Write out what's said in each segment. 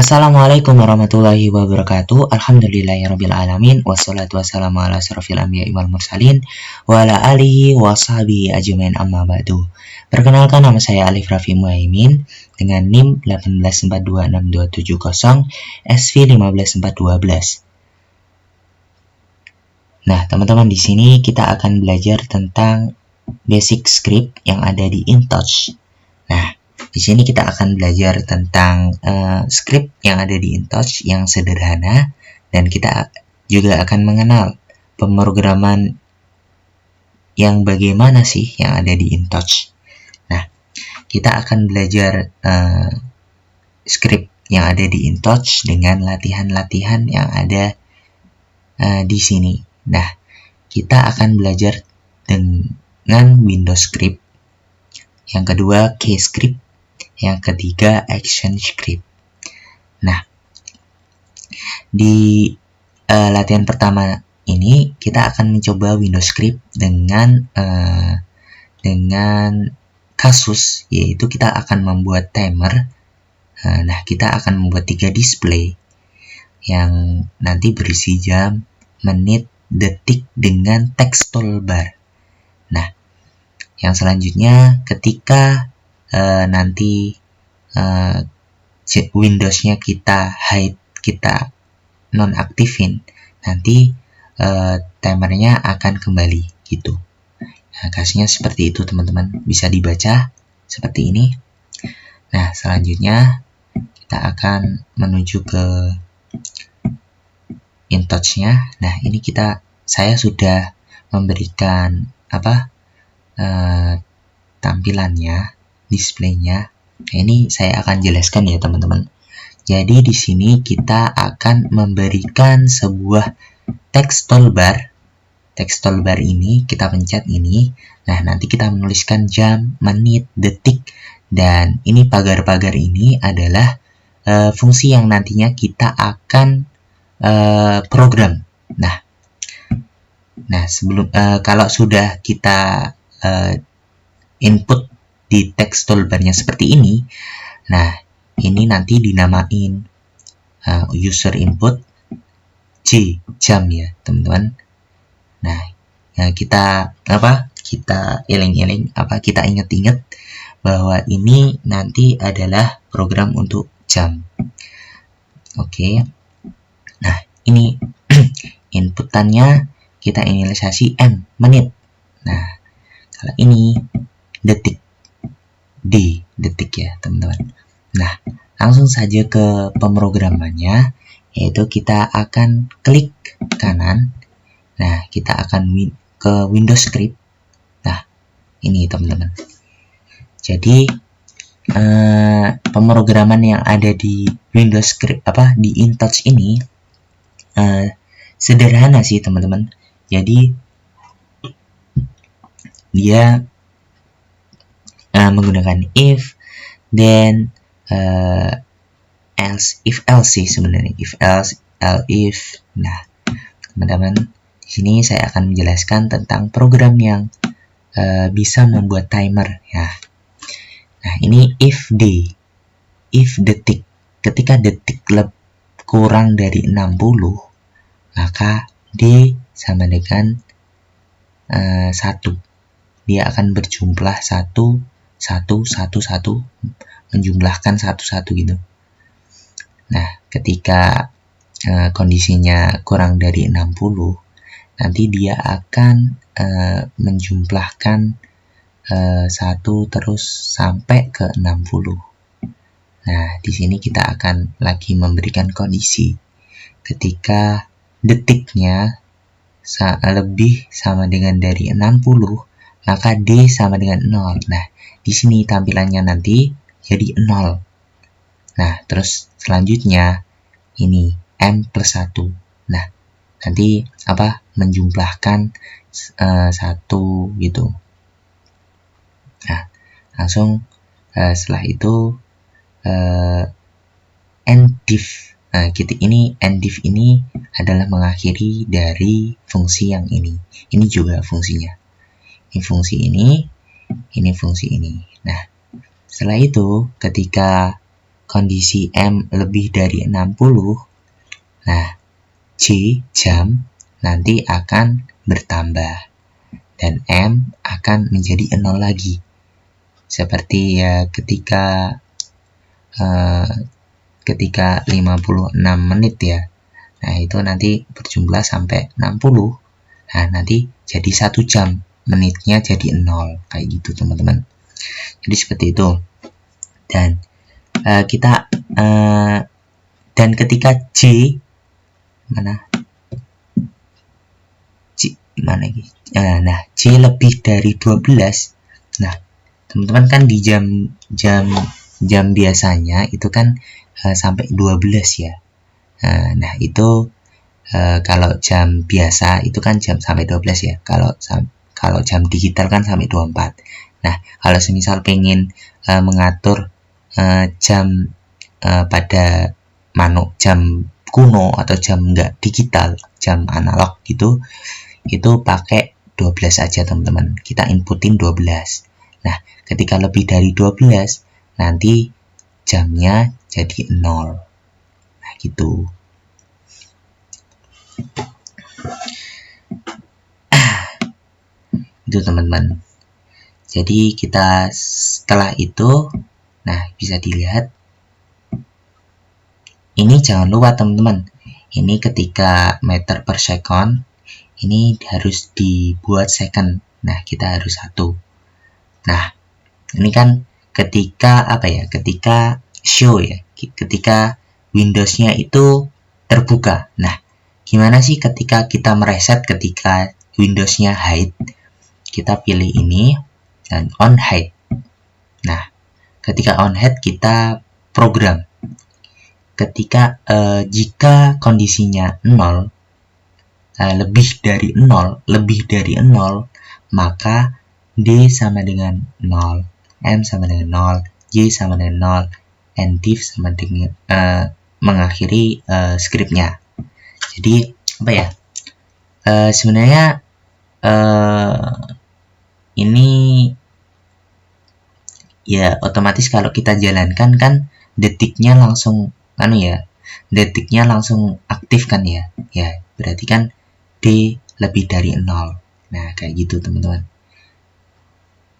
Assalamualaikum warahmatullahi wabarakatuh. Alhamdulillahirabbil alamin wassalatu wassalamu ala asrofil anbiya'i wal mursalin wa ala alihi wa sahbihi ajmain amma ba'du. Perkenalkan, nama saya Alif Raffi Muhaimin dengan NIM 184262770 SV15412. Nah, teman-teman, di sini kita akan belajar tentang basic script yang ada di InTouch. Nah, di sini kita akan belajar tentang script yang ada di InTouch yang sederhana, dan kita juga akan mengenal pemrograman yang bagaimana sih yang ada di InTouch. Nah, kita akan belajar script yang ada di InTouch dengan latihan-latihan yang ada di sini. Nah, kita akan belajar dengan Windows Script, yang kedua Keyscript, yang ketiga Action Script. Nah, di latihan pertama ini kita akan mencoba Windows Script dengan kasus, yaitu kita akan membuat timer. Nah, kita akan membuat 3 display yang nanti berisi jam, menit, detik dengan teks toolbar. Nah, yang selanjutnya ketika nanti Windows-nya kita hide, kita nonaktifin, nanti timernya akan kembali gitu. Nah, kasusnya seperti itu, teman-teman, bisa dibaca seperti ini. Nah, selanjutnya kita akan menuju ke InTouch-nya. Nah, ini saya sudah memberikan tampilannya, displaynya. Nah, ini saya akan jelaskan ya, teman-teman. Jadi di sini kita akan memberikan sebuah teks toolbar. Teks toolbar ini kita pencet ini. Nah, nanti kita menuliskan jam, menit, detik, dan ini pagar-pagar ini adalah fungsi yang nantinya kita akan program. Nah, sebelum kalau sudah kita input di teks toolbarnya seperti ini, nah ini nanti dinamain user input jam ya, teman-teman. Nah, kita kita ingat-ingat bahwa ini nanti adalah program untuk jam. Oke. Nah, ini inputannya kita inisialisasi M, menit. Nah, kalau ini detik, D, detik ya, teman-teman. Nah, langsung saja ke pemrogramannya, yaitu kita akan klik kanan. Nah, kita akan ke Windows Script. Nah, ini teman-teman. Jadi pemrograman yang ada di Windows Script di InTouch ini sederhana sih, teman-teman. Jadi dia menggunakan if, then else, if else sih sebenarnya, if else, if. Nah, teman-teman, di sini saya akan menjelaskan tentang program yang bisa membuat timer ya. Nah, ini if day, if detik. Ketika detik kurang dari 60, maka D sama dengan 1. Dia akan berjumlah 1, 1, 1, 1, menjumlahkan 1, 1 gitu. Nah, ketika kondisinya kurang dari 60, nanti dia akan menjumlahkan 1 terus sampai ke 60. Nah, di sini kita akan lagi memberikan kondisi ketika detiknya lebih sama dengan dari 60, maka D sama dengan 0. Nah, di sini tampilannya nanti jadi 0. Nah, terus selanjutnya ini M plus 1. Nah, nanti menjumlahkan 1 gitu. Nah, langsung setelah itu endif. Nah, endif ini adalah mengakhiri dari fungsi yang ini. Ini juga fungsinya. Ini fungsi ini fungsi ini. Nah, setelah itu ketika kondisi M lebih dari 60, nah J jam nanti akan bertambah dan M akan menjadi 0 lagi. Seperti ya ketika 56 menit ya. Nah, itu nanti berjumlah sampai 60. Nah, nanti jadi 1 jam. Menitnya jadi 0. Kayak gitu, teman-teman. Jadi seperti itu. Dan dan ketika J mana lagi? Nah, J lebih dari 12. Nah, teman-teman kan di jam biasanya itu kan sampai 12 ya. Nah, itu kalau jam biasa itu kan jam sampai 12 ya. Kalau jam digital kan sampai 24. Nah, kalau semisal pengen mengatur jam pada jam kuno atau jam nggak digital, jam analog gitu, itu pakai 12 aja teman-teman. Kita inputin 12. Nah, ketika lebih dari 12, nanti jamnya jadi 0. Nah, gitu. Itu teman-teman. Jadi kita setelah itu, nah bisa dilihat. Ini jangan lupa teman-teman. Ini ketika meter per second, ini harus dibuat second. Nah, kita harus 1. Nah, ini kan ketika ketika show ya, ketika Windows-nya itu terbuka. Nah, gimana sih ketika kita mereset, ketika Windows-nya hide? Kita pilih ini dan on hide. Nah, ketika on hide kita program. Ketika jika kondisinya 0, lebih dari 0, maka D sama dengan 0, M sama dengan 0, J sama dengan 0, and div sama dengan mengakhiri scriptnya. Jadi apa ya? Sebenarnya ini ya otomatis kalau kita jalankan kan detiknya langsung aktif kan ya. Ya, berarti kan D lebih dari 0. Nah, kayak gitu teman-teman.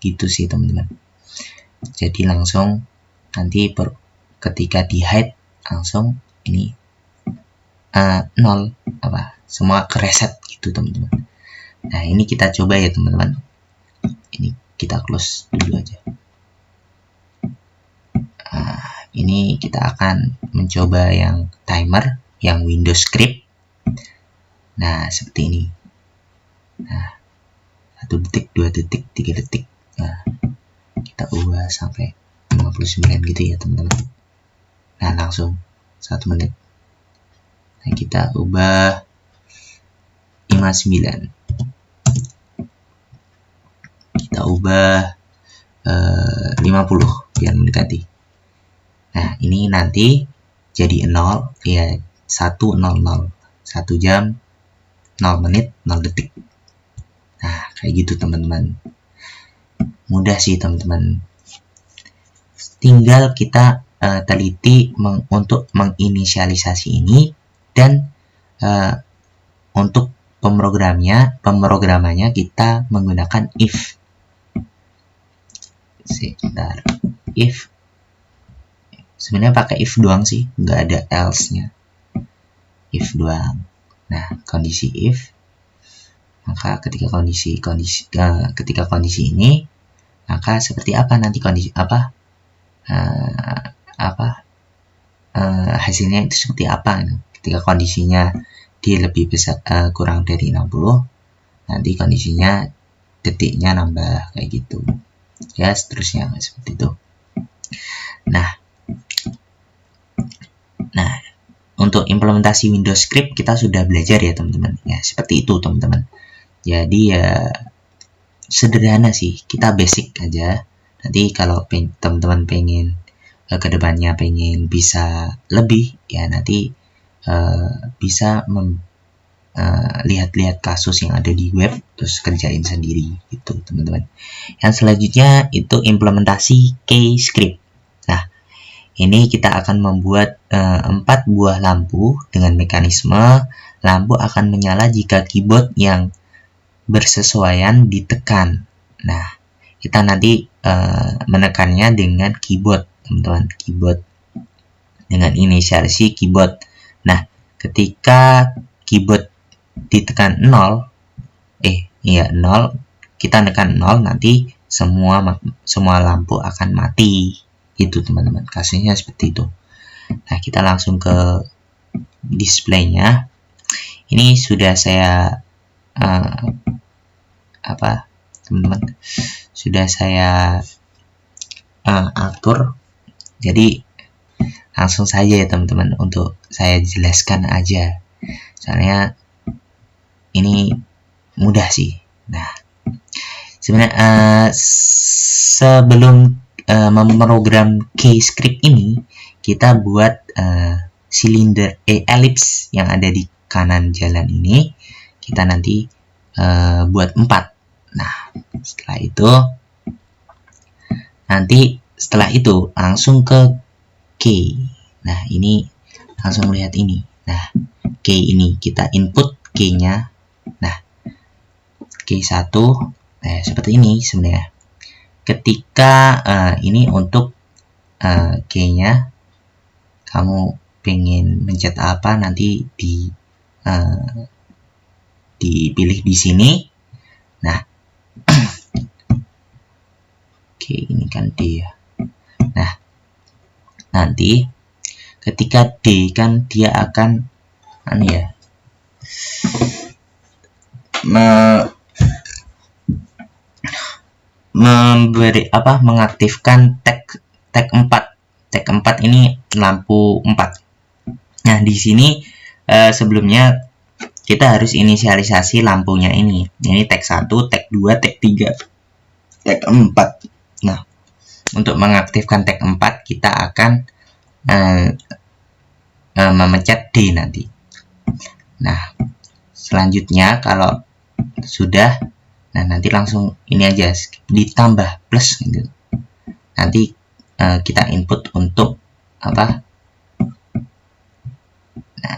Gitu sih teman-teman. Jadi langsung nanti ketika di hide langsung ini 0 semua kereset gitu teman-teman. Nah, ini kita coba ya teman-teman. Ini kita close dulu aja. Ini kita akan mencoba yang timer, yang Windows script. Nah, seperti ini. Nah, 1 detik, 2 detik, 3 detik. Nah, kita ubah sampai 59 gitu ya teman-teman. Nah, langsung 1 menit. Nah, kita ubah 59. Kita ubah 50 biar mendekati. Nah, ini nanti jadi 0 ya, 100, 1 jam 0 menit 0 detik. Nah, kayak gitu teman-teman. Mudah sih teman-teman. Tinggal kita teliti untuk menginisialisasi ini, dan untuk pemrogramannya kita menggunakan if. Sebentar, if sebenarnya pakai if doang sih, nggak ada else-nya, if doang. Nah, kondisi if, maka ketika kondisi ini, maka seperti apa nanti kondisi hasilnya itu seperti apa. Ketika kondisinya dia lebih besar kurang dari 60, nanti kondisinya detiknya nambah kayak gitu ya, seterusnya seperti itu. Nah, untuk implementasi Windows Script kita sudah belajar ya teman-teman. Ya, seperti itu teman-teman. Jadi ya sederhana sih, kita basic aja. Nanti kalau teman-teman pengen kedepannya pengen bisa lebih, ya nanti bisa lihat-lihat kasus yang ada di web, terus kerjain sendiri gitu teman-teman. Yang selanjutnya itu implementasi Keyscript. Nah, Ini kita akan membuat 4 buah lampu dengan mekanisme lampu akan menyala jika keyboard yang bersesuaian ditekan. Nah, kita nanti menekannya dengan keyboard, teman-teman, keyboard dengan inisiasi keyboard. Nah, ketika keyboard ditekan 0, 0, kita tekan 0, nanti semua lampu akan mati. Itu teman-teman, kasusnya seperti itu. Nah, kita langsung ke displaynya. Ini sudah saya teman-teman, sudah saya atur. Jadi langsung saja ya teman-teman, untuk saya jelaskan aja, soalnya ini mudah sih. Nah, sebenarnya sebelum memprogram keyscript ini, kita buat silinder elips yang ada di kanan jalan ini, kita nanti buat 4. Nah, setelah itu langsung ke key. Nah, ini langsung lihat ini. Nah, key ini kita input key-nya. Nah, key 1, seperti ini sebenarnya. Ketika ini untuk key-nya, kamu pengen mencet apa, nanti dipilih di sini. Nah, oke, ini kan D ya. Nah, nanti ketika D kan dia akan mengaktifkan tag 4. Tag 4 ini lampu 4. Nah, di sini sebelumnya kita harus inisialisasi lampunya ini. Ini tag 1, tag 2, tag 3, tag 4. Nah, untuk mengaktifkan tag 4 kita akan memencet D nanti. Nah, selanjutnya kalau sudah, nah nanti langsung ini aja ditambah plus gitu. Nanti kita input untuk apa? Nah,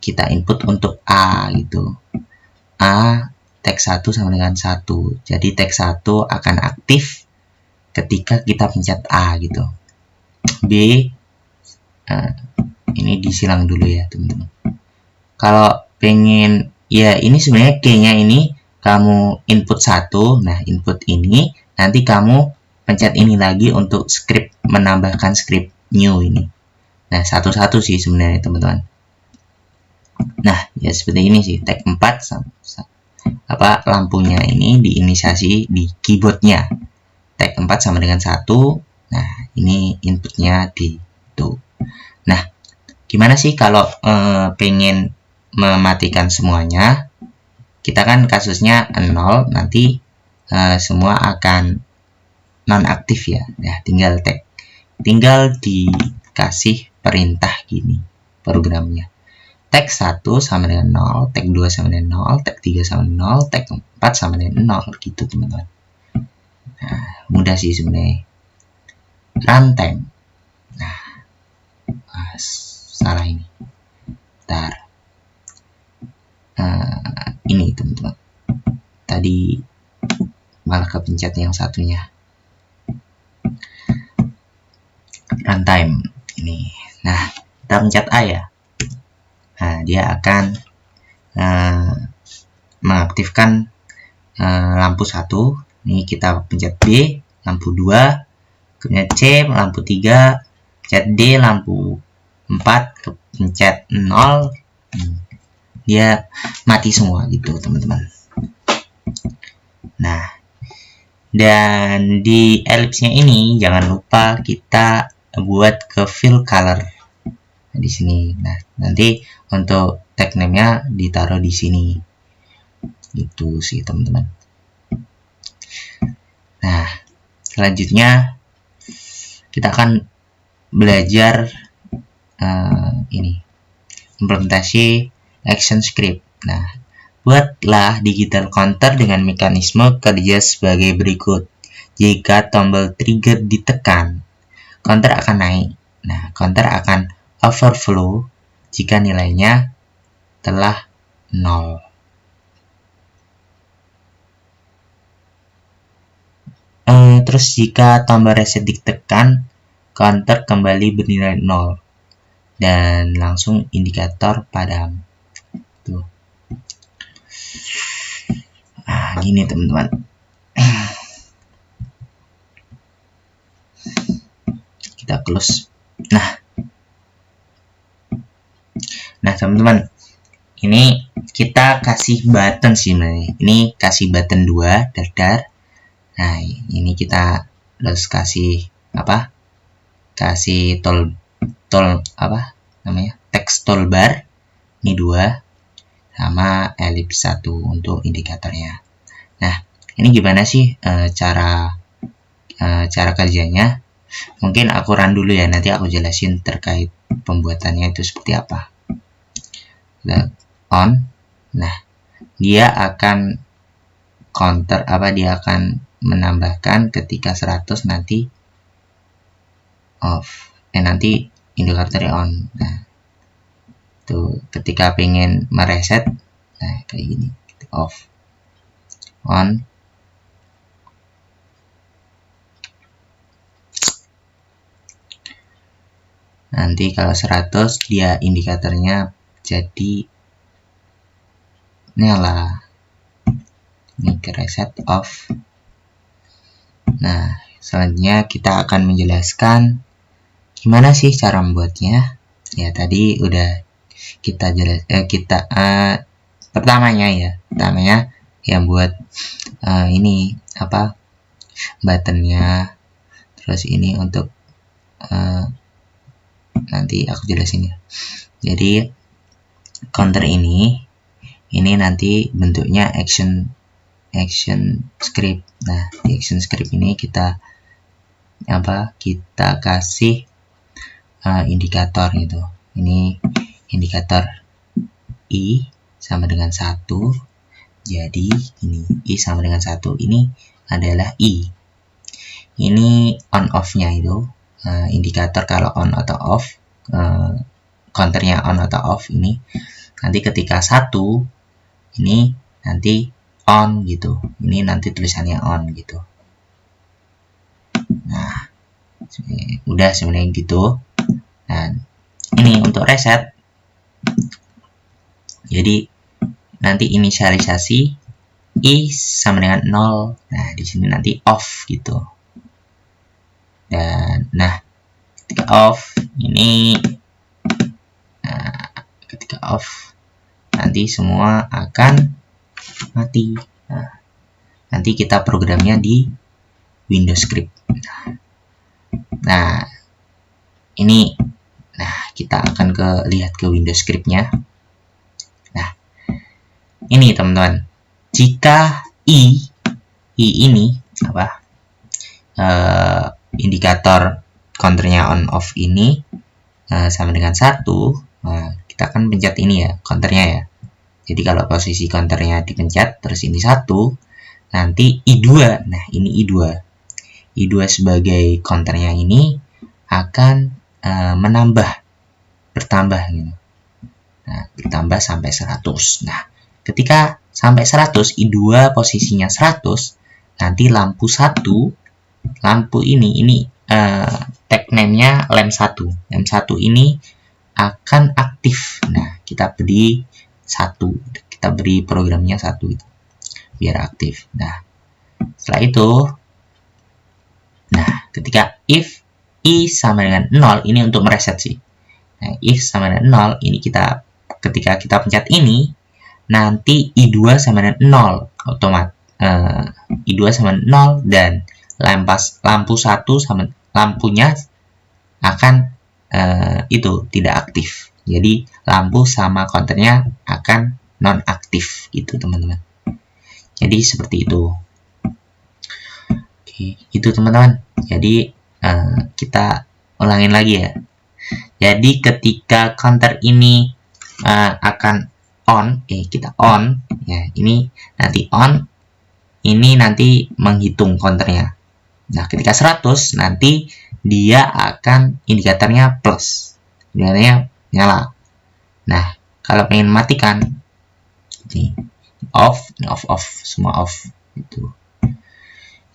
kita input untuk A gitu. A tag 1 sama dengan 1. Jadi tag 1 akan aktif ketika kita pencet A gitu. B ini disilang dulu ya teman-teman. Kalau pengen ya, ini sebenarnya key-nya ini kamu input 1. Nah, input ini nanti kamu pencet ini lagi untuk script, menambahkan script new ini. Nah, satu-satu sih sebenarnya teman-teman. Nah, ya seperti ini sih, tag 4 lampunya ini diinisiasi di keyboardnya. Tag 4 sama dengan 1. Nah, ini inputnya di itu. Nah, gimana sih kalau pengen mematikan semuanya? Kita kan kasusnya 0, nanti semua akan nonaktif ya. Nah, tinggal dikasih perintah gini programnya. Tag 1 sama dengan 0, tag 2 sama dengan 0, tag 3 sama dengan 0, tag 4 sama dengan 0 gitu teman-teman. Nah, mudah sih sebenarnya. Runtime. Nah, salah ini. Bentar. Ini teman-teman. Tadi malah kepencet yang satunya. Runtime ini. Nah, kita pencet A ya. Nah, dia akan mengaktifkan lampu 1. Ini kita pencet B, lampu 2, kemudian C, lampu 3, pencet D, lampu 4, pencet 0, dia mati semua gitu teman-teman. Nah, dan di ellipse-nya ini jangan lupa kita buat ke fill color di sini. Nah, nanti untuk tag name-nya ditaruh di sini. Itu sih teman-teman. Nah, selanjutnya kita akan belajar ini implementasi action script. Nah, buatlah digital counter dengan mekanisme kerja sebagai berikut. Jika tombol trigger ditekan, counter akan naik. Nah, counter akan overflow jika nilainya telah 0. Terus jika tombol reset ditekan, counter kembali bernilai 0 dan langsung indikator padam. Tuh. Nah, gini teman-teman. Kita close. Nah teman-teman, ini kita kasih button sih sebenarnya. Ini kasih button 2 dar. Nah, ini kita harus kasih apa? Kasih text toolbar. Ini 2 sama ellipse 1 untuk indikatornya. Nah, ini gimana sih cara kerjanya? Mungkin aku run dulu ya, nanti aku jelasin terkait pembuatannya itu seperti apa. On. Nah, dia akan counter dia akan menambahkan ketika 100 nanti off. Nanti indikatornya on. Nah, tuh ketika pengen mereset, nah kayak gini, off, on. Nanti kalau 100 dia indikatornya jadi nyala. Ini ke reset off. Nah, selanjutnya kita akan menjelaskan gimana sih cara membuatnya. Ya, tadi udah kita pertamanya yang buat ini buttonnya. Terus ini untuk nanti aku jelasin ya. Jadi counter ini nanti bentuknya action script. Nah, di action script ini kita kasih indikator gitu. Ini indikator I sama dengan 1. Jadi ini I sama dengan 1. Ini adalah I. Ini on off-nya itu indikator kalau on atau off, counternya on atau off ini. Nanti ketika 1 ini nanti on gitu. Ini nanti tulisannya on gitu. Nah, udah sebenarnya gitu. Dan ini untuk reset. Jadi nanti inisialisasi I sama dengan 0. Nah, di sini nanti off gitu. Dan ketika off ini ketika off nanti semua akan mati. Nanti kita programnya di Windows Script. Nah, ini kita akan lihat ke Windows Script-nya. Nah, ini teman-teman. Jika I ini indikator counternya on off ini sama dengan 1, kita akan pencet ini ya, counternya ya. Jadi kalau posisi counternya dipencet terus ini 1, nanti I2. Nah, ini I2. I2 sebagai counternya ini akan bertambah gitu. Nah, bertambah sampai 100. Nah, ketika sampai 100, I2 posisinya 100, nanti lampu 1, lampu ini tag name-nya lem1. Lem1 ini akan aktif. Nah, kita beri 1. Kita beri programnya 1 gitu. Biar aktif. Nah, setelah itu ketika if I sama dengan 0, ini untuk mereset sih. Nah, if sama dengan 0, ini ketika kita pencet ini, nanti I2 sama dengan 0 otomatis. I2 sama dengan 0 dan lampu 1 sama lampunya akan tidak aktif. Jadi lampu sama counternya akan non aktif gitu teman-teman. Jadi seperti itu. Oke, itu teman-teman. Jadi kita ulangin lagi ya. Jadi ketika counter ini akan on, kita on ya, ini nanti on, ini nanti menghitung counternya. Nah, ketika 100 nanti dia akan indikatornya plus, indikatornya nyala. Nah, kalau pengen matikan, ini off, semua off itu.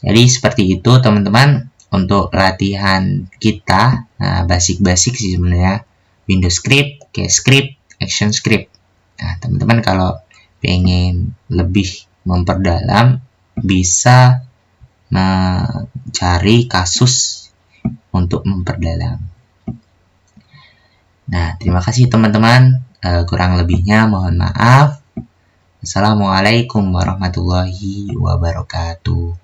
Jadi seperti itu teman-teman untuk latihan kita. Nah, basic sih sebenarnya, Windows Script, Case Script, Action Script. Nah, teman-teman kalau pengen lebih memperdalam bisa mencari kasus untuk memperdalam. Nah, terima kasih teman-teman. Kurang lebihnya mohon maaf. Assalamualaikum warahmatullahi wabarakatuh.